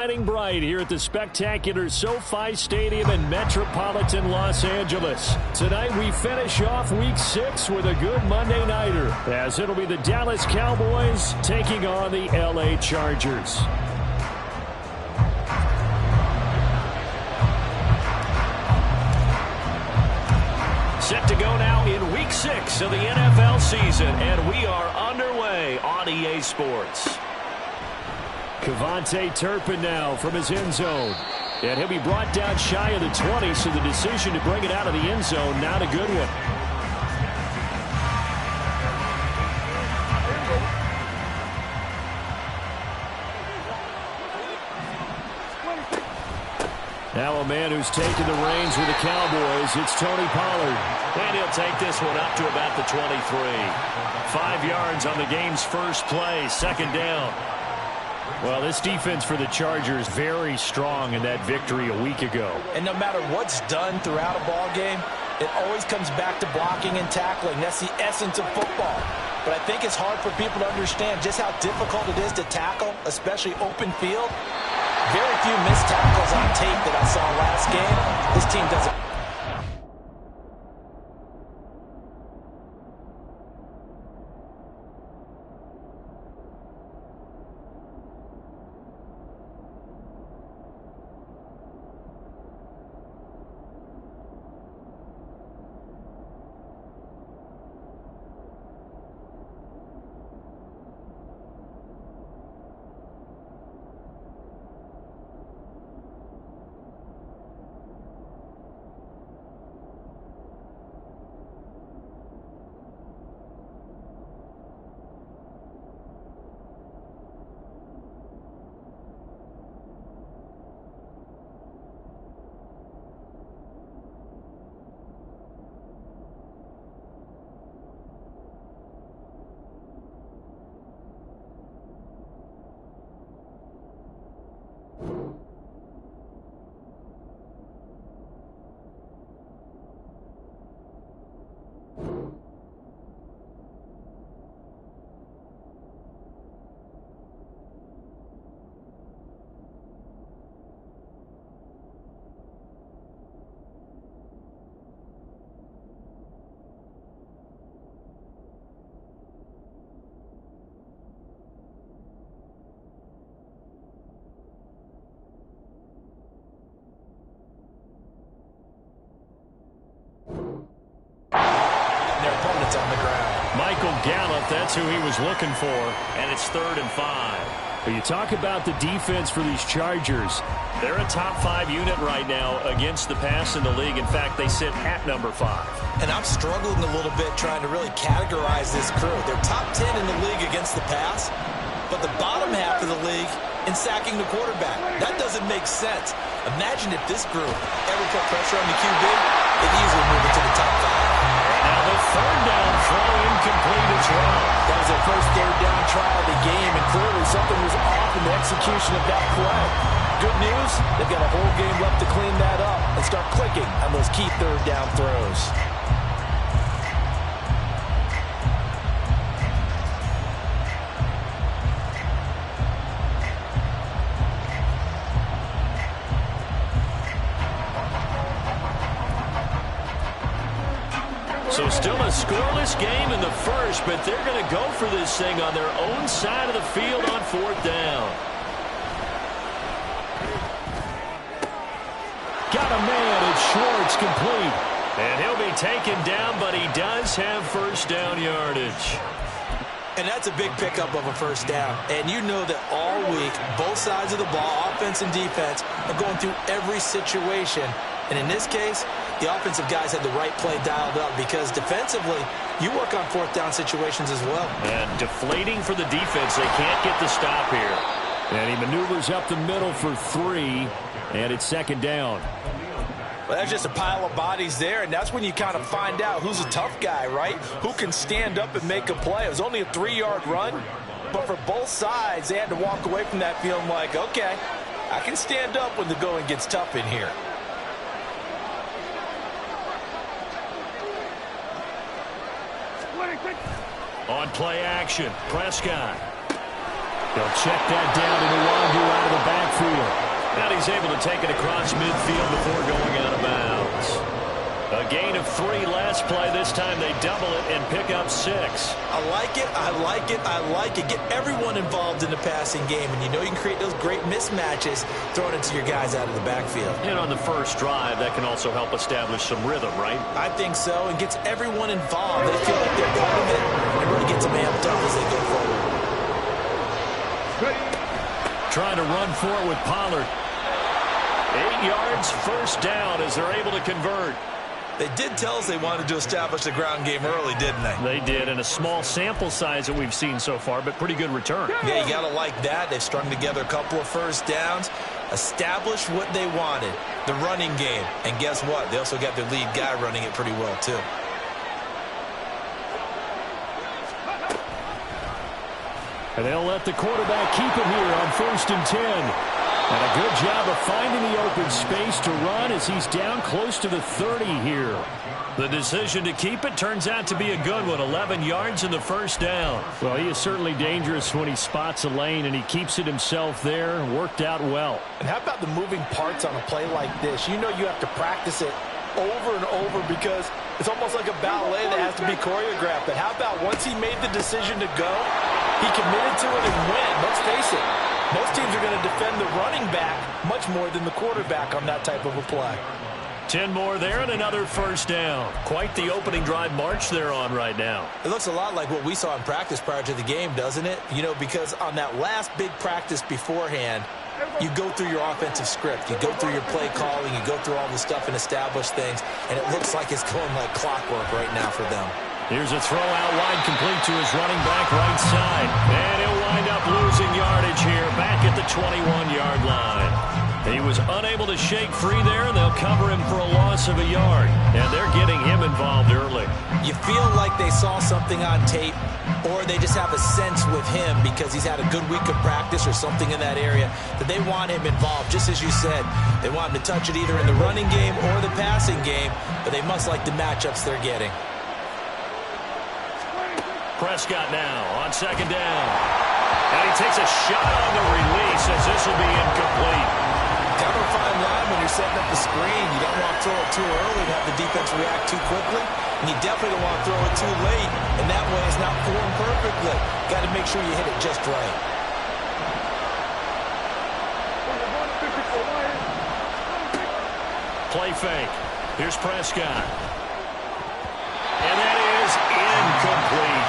Shining bright here at the spectacular SoFi Stadium in metropolitan Los Angeles. Tonight we finish off Week 6 with a good Monday nighter, as it'll be the Dallas Cowboys taking on the LA Chargers. Set to go now in Week 6 of the NFL season, and we are underway on EA Sports. KaVontae Turpin now from his end zone. And he'll be brought down shy of the 20, so the decision to bring it out of the end zone, not a good one. Now a man who's taken the reins with the Cowboys, it's Tony Pollard. And he'll take this one up to about the 23. 5 yards on the game's first play, second down. Well, this defense for the Chargers very strong in that victory a week ago. And no matter what's done throughout a ball game, it always comes back to blocking and tackling. That's the essence of football. But I think it's hard for people to understand just how difficult it is to tackle, especially open field. Very few missed tackles on tape that I saw last game. This team doesn't. Gallup, that's who he was looking for, and it's 3rd and 5. But you talk about the defense for these Chargers. They're a top 5 unit right now against the pass in the league. In fact, they sit at number 5. And I'm struggling a little bit trying to really categorize this crew. They're top 10 in the league against the pass, but the bottom half of the league in sacking the quarterback. That doesn't make sense. Imagine if this group ever put pressure on the QB, they'd easily move it to the top 5. Now the 3rd down throw incomplete as well. That was their first 3rd down try of the game, and clearly something was off in the execution of that play. Good news, they've got a whole game left to clean that up and start clicking on those key 3rd down throws. So still a scoreless game in the first, but they're going to go for this thing on their own side of the field on 4th down. Got a man, it's Schwartz, complete. And he'll be taken down, but he does have first down yardage. And that's a big pickup of a first down. And you know that all week, both sides of the ball, offense and defense, are going through every situation. And in this case, the offensive guys had the right play dialed up because defensively, you work on 4th down situations as well. And deflating for the defense. They can't get the stop here. And he maneuvers up the middle for 3, and it's 2nd down. Well, that's just a pile of bodies there, and that's when you kind of find out who's a tough guy, right? Who can stand up and make a play. It was only a 3-yard run, but for both sides, they had to walk away from that feeling like, okay, I can stand up when the going gets tough in here. On play action, Prescott. They'll check that down to Nwangu out of the backfield. And he's able to take it across midfield before going out of bounds. A gain of 3 last play. This time they double it and pick up 6. I like it, I like it, I like it. Get everyone involved in the passing game, and you know you can create those great mismatches throwing it to your guys out of the backfield. And on the first drive, that can also help establish some rhythm, right? I think so, and gets everyone involved. They feel like they're part of it, and really gets them amped up as they go forward. Trying to run for it with Pollard. 8 yards, first down as they're able to convert. They did tell us they wanted to establish the ground game early, didn't they? They did, and a small sample size that we've seen so far, but pretty good return. Yeah, you got to like that. They've strung together a couple of first downs, established what they wanted, the running game. And guess what? They also got their lead guy running it pretty well, too. And they'll let the quarterback keep it here on 1st and 10. And a good job of finding the open space to run as he's down close to the 30 here. The decision to keep it turns out to be a good one. 11 yards in the first down. Well, he is certainly dangerous when he spots a lane, and he keeps it himself there. Worked out well. And how about the moving parts on a play like this? You know you have to practice it over and over because it's almost like a ballet that has to be choreographed. But how about once he made the decision to go, he committed to it and went. Let's face it. Most teams are going to defend the running back much more than the quarterback on that type of a play. 10 more there and another first down. Quite the opening drive march they're on right now. It looks a lot like what we saw in practice prior to the game, doesn't it? You know, because on that last big practice beforehand, you go through your offensive script. You go through your play calling. You go through all the stuff and establish things. And it looks like it's going like clockwork right now for them. Here's a throw out wide complete to his running back right side. And he'll wind up losing yardage here back at the 21-yard line. He was unable to shake free there, and they'll cover him for a loss of a yard. And they're getting him involved early. You feel like they saw something on tape, or they just have a sense with him because he's had a good week of practice or something in that area that they want him involved. Just as you said, they want him to touch it either in the running game or the passing game, but they must like the matchups they're getting. Prescott now on 2nd down. And he takes a shot on the release as this will be incomplete. Kind of a fine line when you're setting up the screen. You don't want to throw it too early to have the defense react too quickly. And you definitely don't want to throw it too late. And that way it's not formed perfectly. Got to make sure you hit it just right. Play fake. Here's Prescott. And that is incomplete.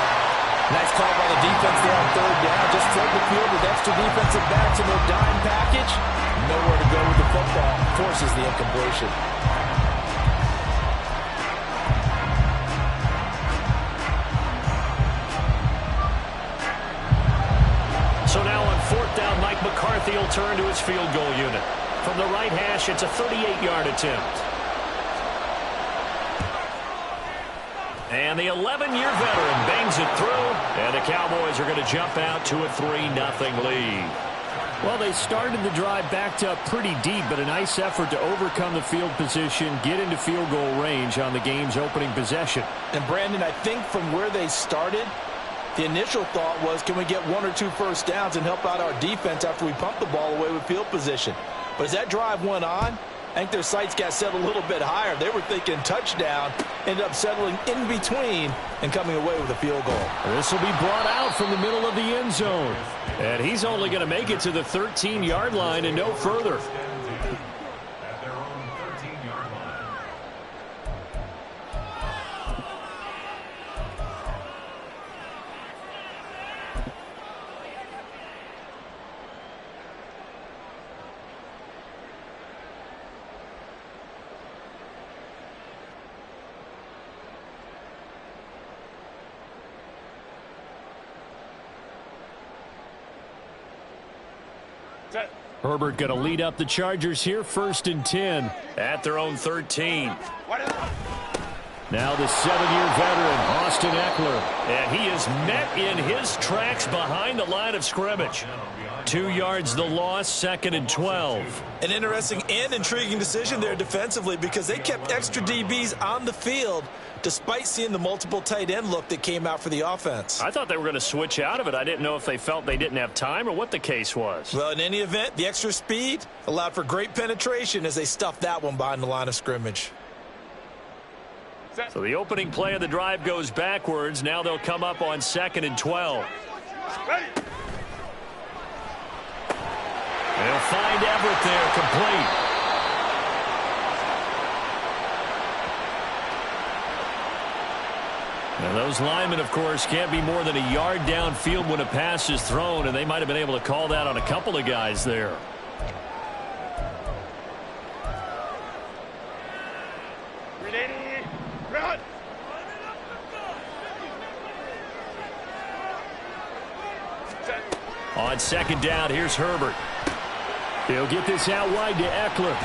Nice call by the defense there on 3rd down. Just flood the field with extra defensive backs in their dime package. Nowhere to go with the football. Forces the incompletion. So now on 4th down, Mike McCarthy will turn to his field goal unit. From the right hash, it's a 38-yard attempt. And the 11-year veteran bangs it through, and the Cowboys are going to jump out to a 3-0 lead. Well, they started the drive backed up pretty deep, but a nice effort to overcome the field position, get into field goal range on the game's opening possession. And, Brandon, I think from where they started, the initial thought was, can we get 1 or 2 first downs and help out our defense after we pump the ball away with field position? But as that drive went on, I think their sights got set a little bit higher. They were thinking touchdown, ended up settling in between and coming away with a field goal. This will be brought out from the middle of the end zone. And he's only going to make it to the 13-yard line and no further. Herbert going to lead up the Chargers here, 1st and 10 at their own 13. Now the 7-year veteran, Austin Eckler. And he is met in his tracks behind the line of scrimmage. 2 yards the loss, 2nd and 12. An interesting and intriguing decision there defensively because they kept extra DBs on the field despite seeing the multiple tight end look that came out for the offense. I thought they were going to switch out of it. I didn't know if they felt they didn't have time or what the case was. Well, in any event, the extra speed allowed for great penetration as they stuffed that one behind the line of scrimmage. So the opening play of the drive goes backwards. Now they'll come up on 2nd and 12. They'll find Everett there, complete. And those linemen, of course, can't be more than a yard downfield when a pass is thrown, and they might have been able to call that on a couple of guys there. On 2nd down, here's Herbert. He'll get this out wide to Eckler.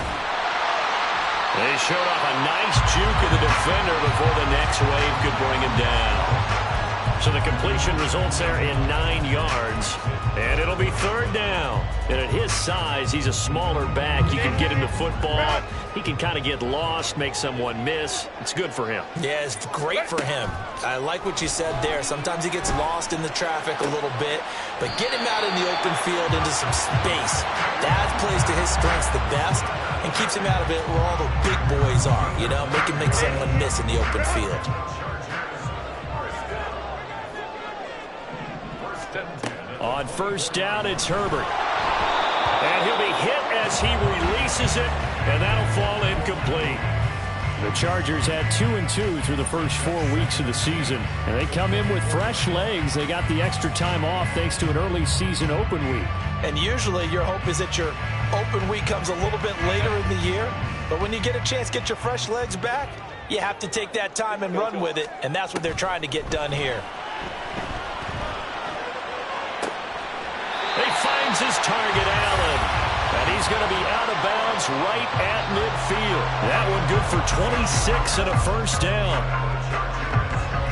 They showed off a nice juke of the defender before the next wave could bring him down. So the completion results there in 9 yards. And it'll be 3rd down. And at his size, he's a smaller back. You can get him the football. He can kind of get lost, make someone miss. It's good for him. Yeah, it's great for him. I like what you said there. Sometimes he gets lost in the traffic a little bit. But get him out in the open field into some space. That plays to his strengths the best and keeps him out of it where all the big boys are. You know, make someone miss in the open field. On 1st down, it's Herbert. And he'll be hit as he releases it, and that'll fall incomplete. The Chargers had 2-2 through the first 4 weeks of the season, and they come in with fresh legs. They got the extra time off thanks to an early season open week. And usually your hope is that your open week comes a little bit later in the year, but when you get a chance to get your fresh legs back, you have to take that time and run with it, and that's what they're trying to get done here. He finds his target, Allen. And he's going to be out of bounds right at midfield. That one good for 26 and a 1st down.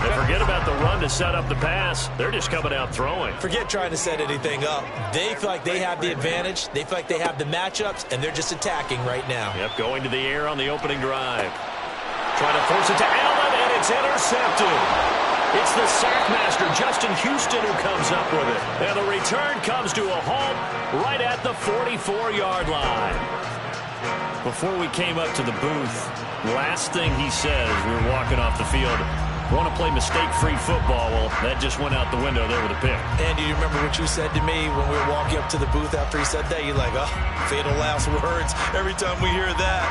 And forget about the run to set up the pass. They're just coming out throwing. Forget trying to set anything up. They feel like they have the advantage. They feel like they have the matchups, and they're just attacking right now. Yep, going to the air on the opening drive. Trying to force it to Allen, and it's intercepted. It's the sackmaster, Justin Houston, who comes up with it. And the return comes to a halt right at the 44-yard line. Before we came up to the booth, last thing he says, we were walking off the field, want to play mistake-free football. Well, that just went out the window there with a pick. Andy, you remember what you said to me when we were walking up to the booth after he said that? You're like, oh, fatal last words. Every time we hear that,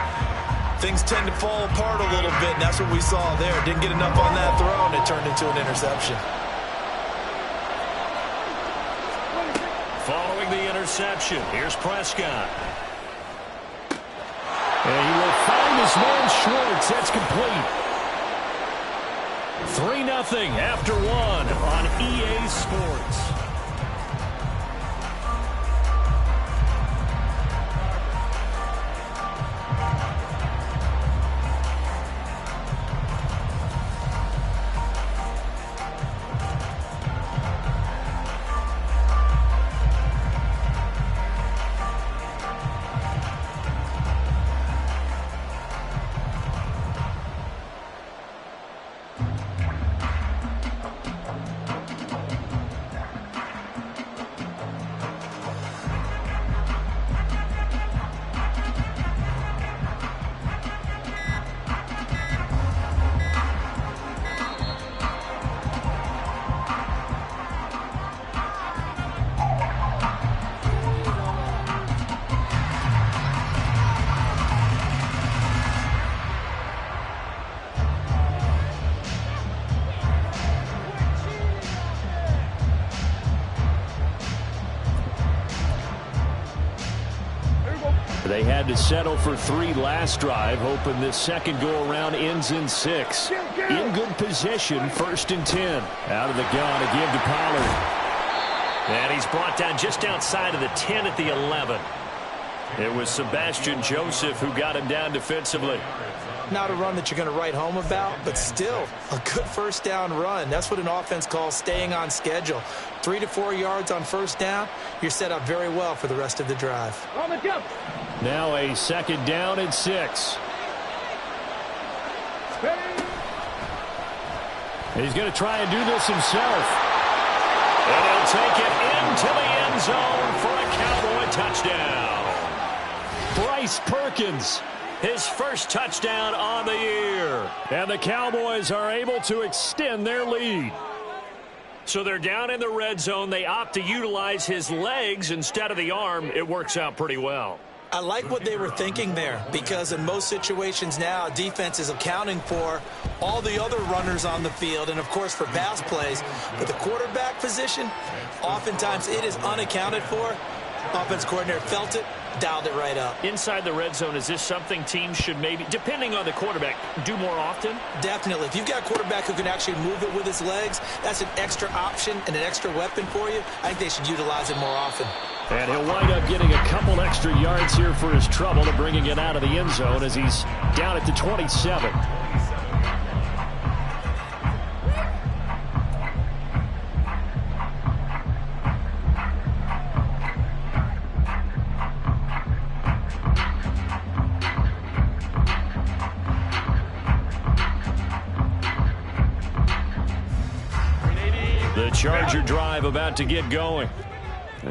things tend to fall apart a little bit, and that's what we saw there. Didn't get enough on that throw, and it turned into an interception. Following the interception, here's Prescott. And he will find his man Schwartz. That's complete. 3-0 after 1 on EA Sports. They had to settle for 3 last drive, hoping this second go-around ends in 6. In good position, 1st and 10. Out of the gun to give to Pollard. And he's brought down just outside of the 10 at the 11. It was Sebastian Joseph who got him down defensively. Not a run that you're going to write home about, but still a good first down run. That's what an offense calls staying on schedule. 3 to 4 yards on first down, you're set up very well for the rest of the drive. Now a 2nd down and 6. He's going to try and do this himself. And he'll take it into the end zone for a Cowboy touchdown. Bryce Perkins, his first touchdown on the year. And the Cowboys are able to extend their lead. So they're down in the red zone. They opt to utilize his legs instead of the arm. It works out pretty well. I like what they were thinking there, because in most situations now, defense is accounting for all the other runners on the field and, of course, for pass plays. But the quarterback position, oftentimes it is unaccounted for. Offense coordinator felt it, dialed it right up. Inside the red zone, is this something teams should maybe, depending on the quarterback, do more often? Definitely. If you've got a quarterback who can actually move it with his legs, that's an extra option and an extra weapon for you. I think they should utilize it more often. And he'll wind up getting a couple extra yards here for his trouble to bringing it out of the end zone as he's down at the 27. The Charger drive about to get going.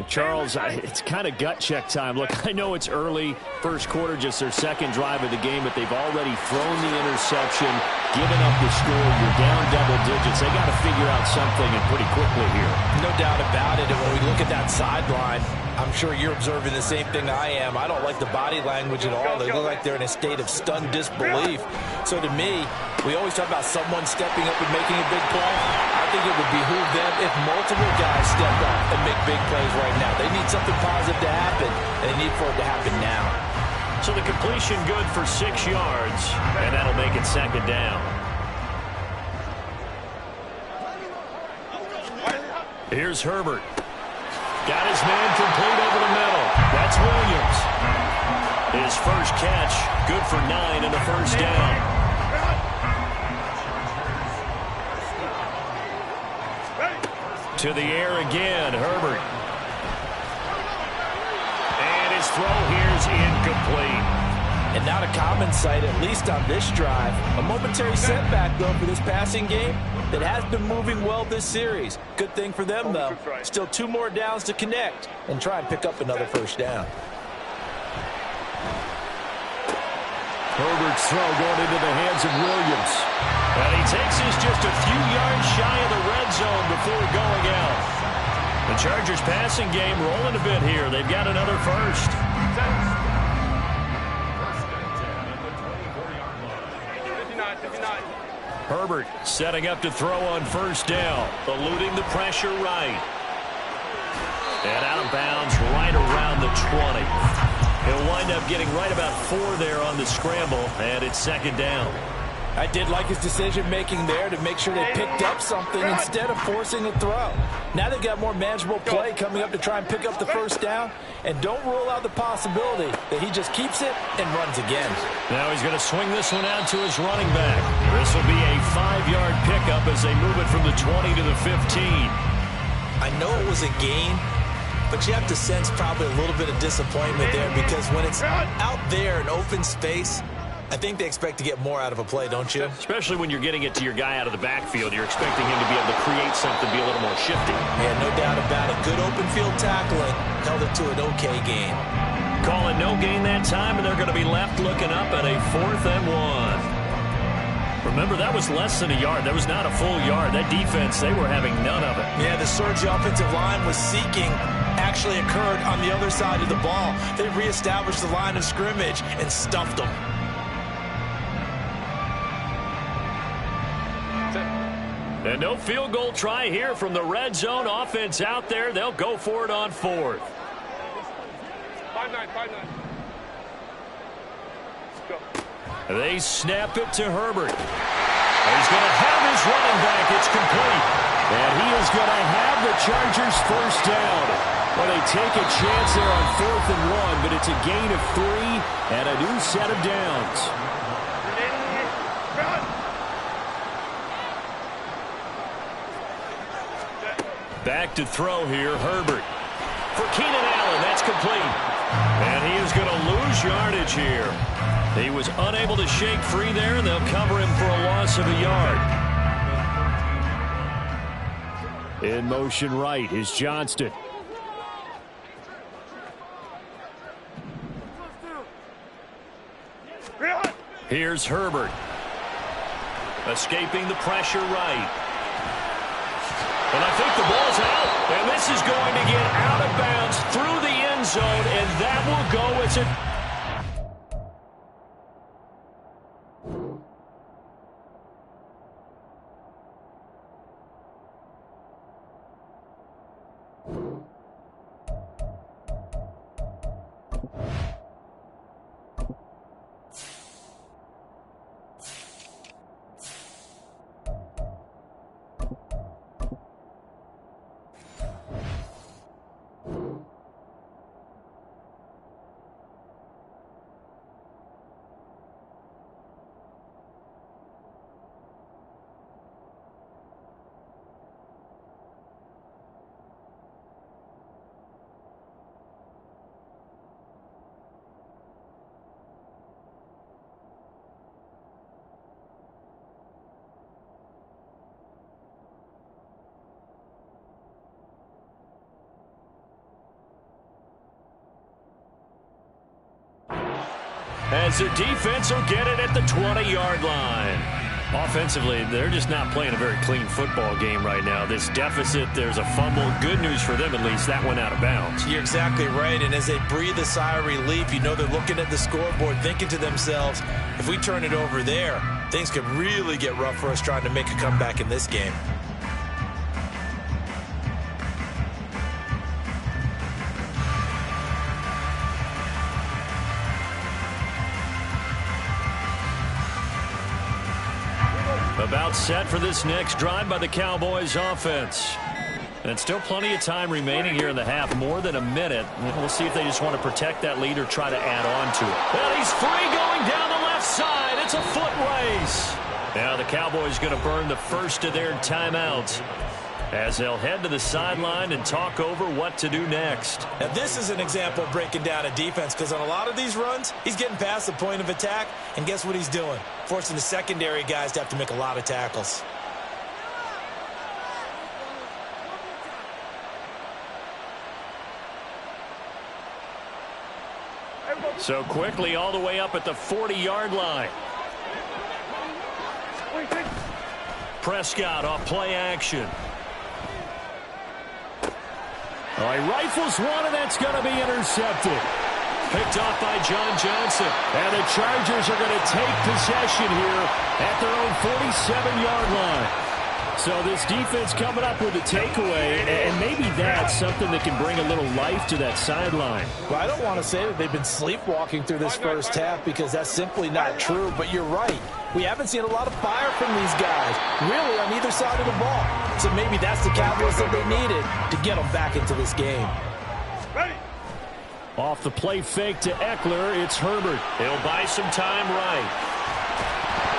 Charles, it's kind of gut check time. Look, I know it's early, first quarter, just their second drive of the game, but they've already thrown the interception, given up the score. You're down double digits. They got to figure out something, and pretty quickly here. No doubt about it. And when we look at that sideline, I'm sure you're observing the same thing I am. I don't like the body language at all. They look like they're in a state of stunned disbelief. So to me, we always talk about someone stepping up and making a big play. I think it would behoove them if multiple guys step up and make big plays right now. They need something positive to happen, and they need for it to happen now. So the completion good for 6 yards, and that'll make it 2nd down. Here's Herbert. Got his man complete over the middle. That's Williams. His first catch, good for 9 and a first down. To the air again, Herbert. And his throw here's incomplete. And not a common sight, at least on this drive. A momentary setback, though, for this passing game that has been moving well this series. Good thing for them, though. Still 2 more downs to connect and try and pick up another first down. Herbert's throw going into the hands of Williams. And he takes this just a few yards shy of the red zone before going out. The Chargers passing game rolling a bit here. They've got another first. Herbert setting up to throw on first down, eluding the pressure right. And out of bounds right around the 20. He'll wind up getting right about 4 there on the scramble, and it's 2nd down. I did like his decision-making there to make sure they picked up something instead of forcing a throw. Now they've got more manageable play coming up to try and pick up the first down, and don't rule out the possibility that he just keeps it and runs again. Now he's going to swing this one out to his running back. This will be a 5-yard pickup as they move it from the 20 to the 15. I know it was a gain, but you have to sense probably a little bit of disappointment there, because when it's out there in open space, I think they expect to get more out of a play, don't you? Especially when you're getting it to your guy out of the backfield. You're expecting him to be able to create something, be a little more shifty. Yeah, no doubt about it. Good open field tackling held it to an okay gain. Call it no gain that time, and they're going to be left looking up at a 4th and 1. Remember, that was less than a yard. That was not a full yard. That defense, they were having none of it. Yeah, the surge the offensive line was seeking actually occurred on the other side of the ball. They reestablished the line of scrimmage and stuffed them. And no field goal try here from the red zone. Offense out there. They'll go for it on 4th. 5-9. Go. They snap it to Herbert. He's going to have his running back. It's complete. And he is going to have the Chargers first down. Well, they take a chance there on 4th and 1, but it's a gain of 3 and a new set of downs. Back to throw here, Herbert. For Keenan Allen, that's complete. And he is going to lose yardage here. He was unable to shake free there, and they'll cover him for a loss of a yard. In motion right is Johnston. Here's Herbert. Escaping the pressure right. And I think the ball's out. And this is going to get out of bounds through the end zone, and that will go as it... As the defense will get it at the 20-yard line. Offensively, they're just not playing a very clean football game right now. This deficit, there's a fumble. Good news for them, at least. That went out of bounds. You're exactly right. And as they breathe a sigh of relief, you know they're looking at the scoreboard, thinking to themselves, if we turn it over there, things could really get rough for us trying to make a comeback in this game. About set for this next drive by the Cowboys offense. And still plenty of time remaining here in the half, more than a minute. We'll see if they just want to protect that lead or try to add on to it. Well, he's free going down the left side. It's a foot race. Now the Cowboys going to burn the first of their timeouts as they'll head to the sideline and talk over what to do next. Now this is an example of breaking down a defense, because on a lot of these runs, he's getting past the point of attack, and guess what he's doing? Forcing the secondary guys to have to make a lot of tackles. So quickly all the way up at the 40-yard line. Prescott off play action. Oh, he rifles one, and that's going to be intercepted. Picked off by John Johnson. And the Chargers are going to take possession here at their own 47-yard line. So this defense coming up with a takeaway, and maybe that's something that can bring a little life to that sideline. Well, I don't want to say that they've been sleepwalking through this first half, because that's simply not true, but you're right. We haven't seen a lot of fire from these guys, really, on either side of the ball. So maybe that's the catalyst that they needed to get them back into this game. Off the play fake to Eckler, it's Herbert. He'll buy some time right.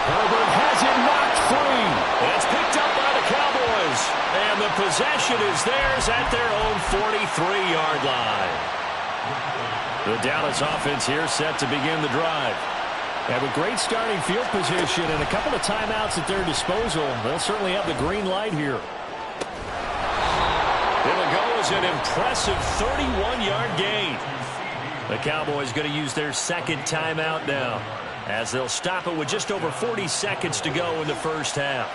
Herbert has it knocked free. That's picked up by the Cowboys. And the possession is theirs at their own 43-yard line. The Dallas offense here set to begin the drive. Have a great starting field position and a couple of timeouts at their disposal. They'll certainly have the green light here. It'll go as an impressive 31-yard gain. The Cowboys going to use their second timeout now, as they'll stop it with just over 40 seconds to go in the first half.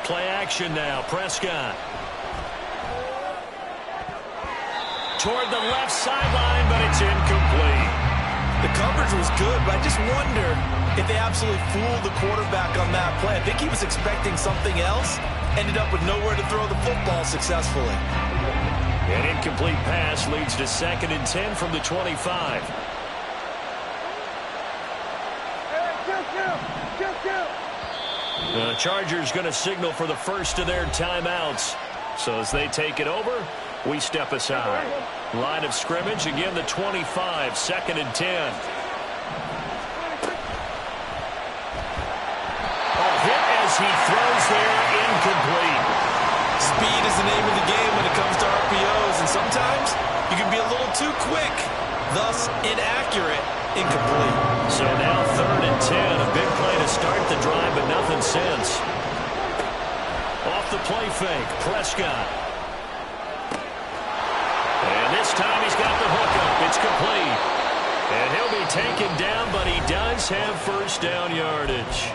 Play action now, Prescott. Toward the left sideline, but it's incomplete. The coverage was good, but I just wonder if they absolutely fooled the quarterback on that play. I think he was expecting something else. Ended up with nowhere to throw the football successfully. An incomplete pass leads to 2nd and 10 from the 25. The Chargers going to signal for the first of their timeouts. So as they take it over, we step aside. Line of scrimmage, again the 25, 2nd and 10. he throws there, incomplete. Speed is the name of the game when it comes to RPOs, and sometimes you can be a little too quick, thus inaccurate, incomplete. So now 3rd and 10, a big play to start the drive, but nothing since. Off the play fake, Prescott. And this time he's got the hookup. It's complete. And he'll be taken down, but he does have first down yardage.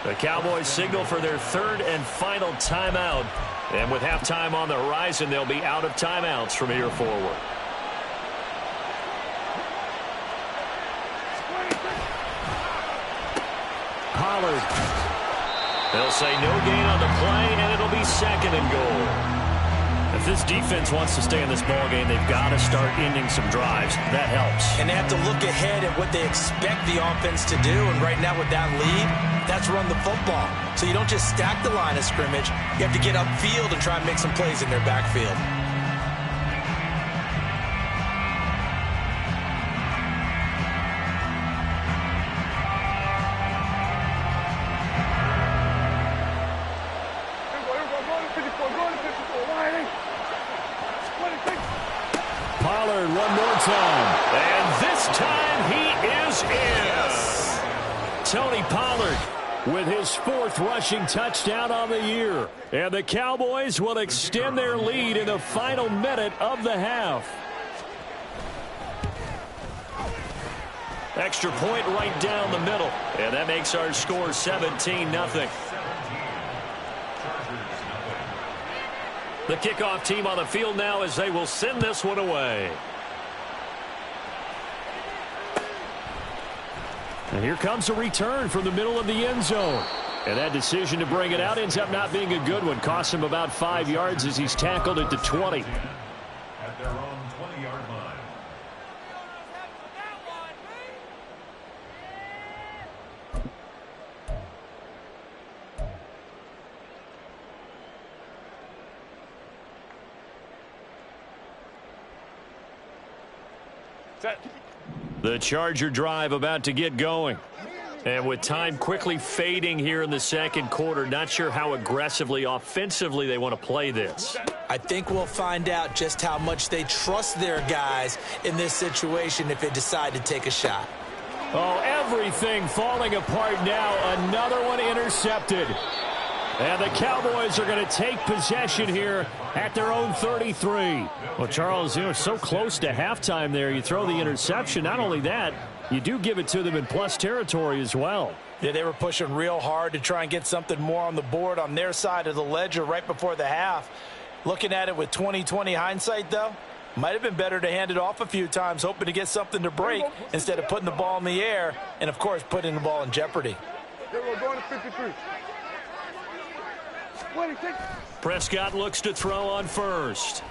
The Cowboys signal for their 3rd and final timeout. And with halftime on the horizon, they'll be out of timeouts from here forward. Pollard. They'll say no gain on the play, and it'll be 2nd and goal. If this defense wants to stay in this ballgame, they've got to start ending some drives. That helps. And they have to look ahead at what they expect the offense to do. And right now with that lead, that's run the football. So you don't just stack the line of scrimmage. You have to get upfield and try and make some plays in their backfield. Pollard one more time. And this time he is in. Yes. Tony Pollard with his 4th rushing touchdown on the year. And the Cowboys will extend their lead in the final minute of the half. Extra point right down the middle. And that makes our score 17-0. The kickoff team on the field now as they will send this one away. And here comes a return from the middle of the end zone. And that decision to bring it out ends up not being a good one. Costs him about 5 yards as he's tackled at the 20. At their own 20-yard line. The Charger drive about to get going. And with time quickly fading here in the 2nd quarter, not sure how aggressively, offensively they want to play this. I think we'll find out just how much they trust their guys in this situation if they decide to take a shot. Oh, everything falling apart now. Another one intercepted. And the Cowboys are going to take possession here at their own 33. Well, Charles, you know, so close to halftime there. You throw the interception. Not only that, you do give it to them in plus territory as well. Yeah, they were pushing real hard to try and get something more on the board on their side of the ledger right before the half. Looking at it with 20/20 hindsight, though, might have been better to hand it off a few times, hoping to get something to break instead of putting the ball in the air and, of course, putting the ball in jeopardy. We're going to 53. Prescott looks to throw on first.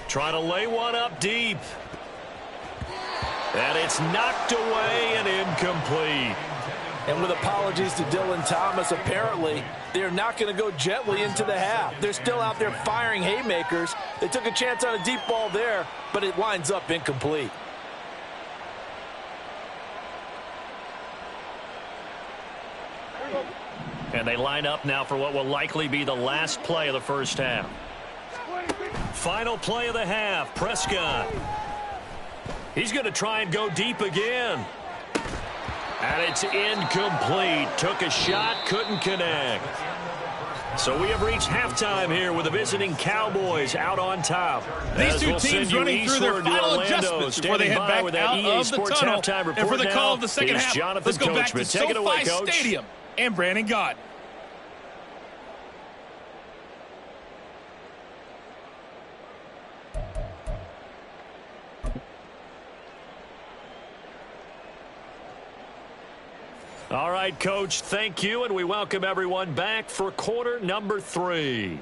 Trying to lay one up deep. And it's knocked away and incomplete. And with apologies to Dylan Thomas, apparently they're not going to go gently into the half. They're still out there firing haymakers. They took a chance on a deep ball there, but it winds up incomplete. And they line up now for what will likely be the last play of the first half. Final play of the half, Prescott. He's going to try and go deep again. And it's incomplete. Took a shot, couldn't connect. So we have reached halftime here with the visiting Cowboys out on top. These two teams running through their final adjustments before they head back out of the tunnel. And for the call of the second half, let's go back to SoFi Stadium and Brandon Gott. All right, Coach, thank you, and we welcome everyone back for quarter number 3.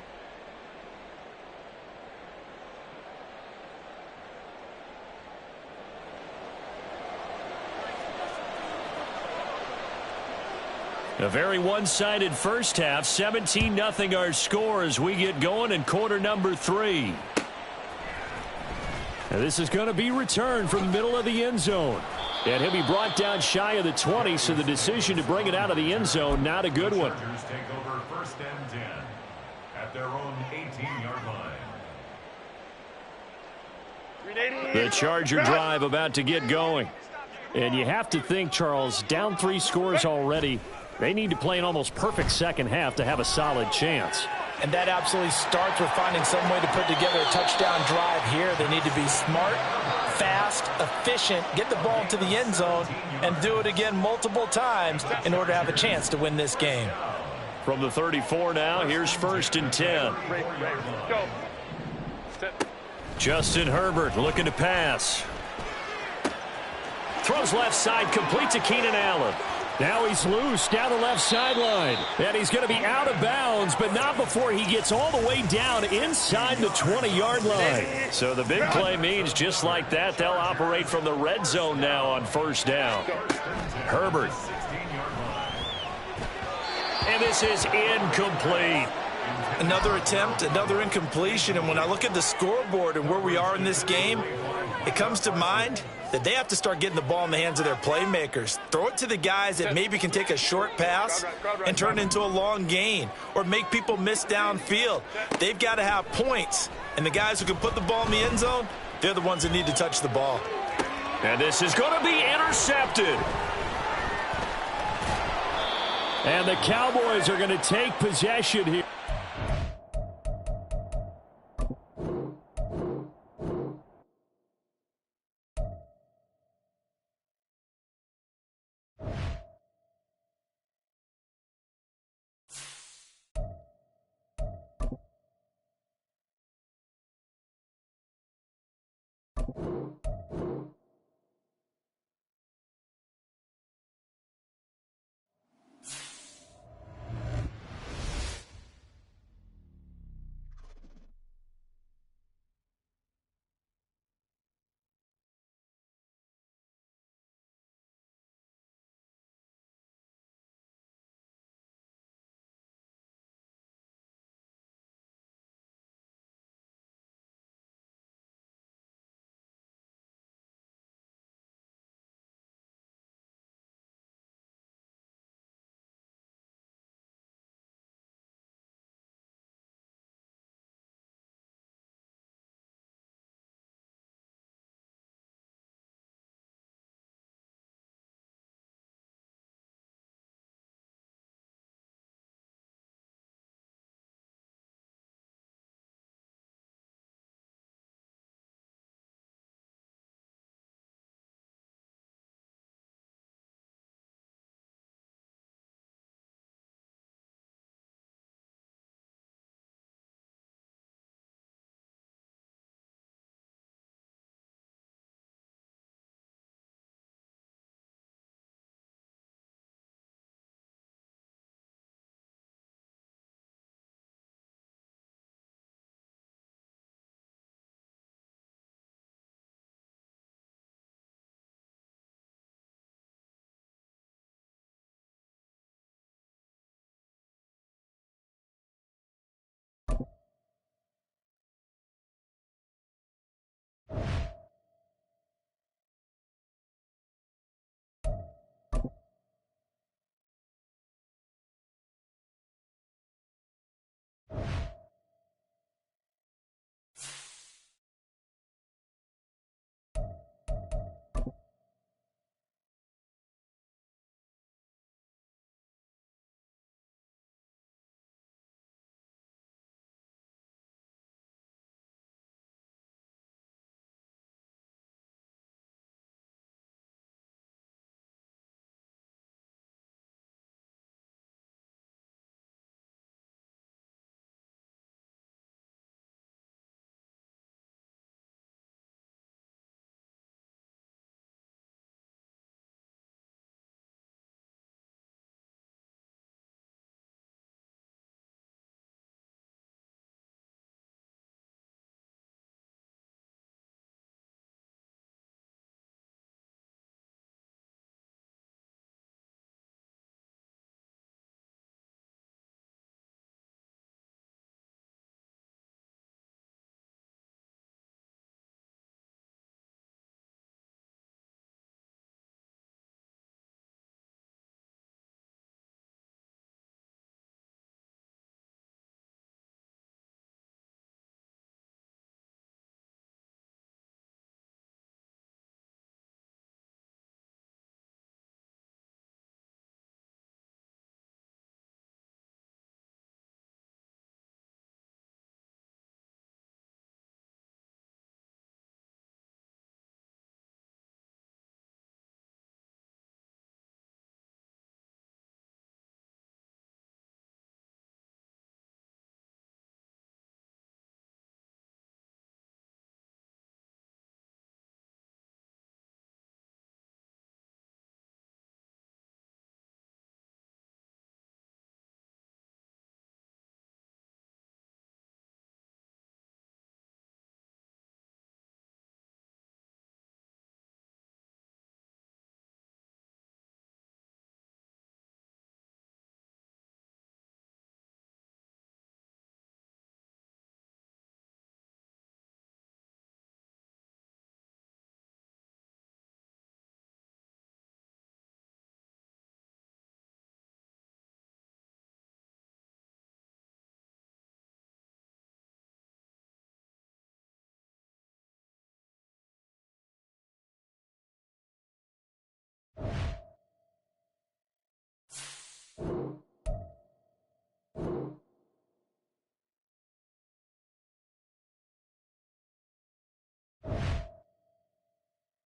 A very one-sided first half, 17-0 our score as we get going in quarter number 3. And this is going to be returned from the middle of the end zone. And he'll be brought down shy of the 20, so the decision to bring it out of the end zone, not a good one. Chargers take over 1st and 10 at their own 18-yard line. The Charger drive about to get going. And you have to think, Charles, down 3 scores already. They need to play an almost perfect second half to have a solid chance. And that absolutely starts with finding some way to put together a touchdown drive here. They need to be smart, fast, efficient, get the ball to the end zone, and do it again multiple times in order to have a chance to win this game. From the 34 now, here's 1st and 10. Justin Herbert looking to pass. Throws left side, complete to Keenan Allen. Now he's loose down the left sideline. And he's going to be out of bounds, but not before he gets all the way down inside the 20-yard line. So the big play means just like that, they'll operate from the red zone now on 1st down. Herbert. And this is incomplete. Another attempt, another incompletion. And when I look at the scoreboard and where we are in this game, it comes to mind that they have to start getting the ball in the hands of their playmakers. Throw it to the guys that maybe can take a short pass and turn it into a long gain or make people miss downfield. They've got to have points. And the guys who can put the ball in the end zone, they're the ones that need to touch the ball. And this is going to be intercepted. And the Cowboys are going to take possession here.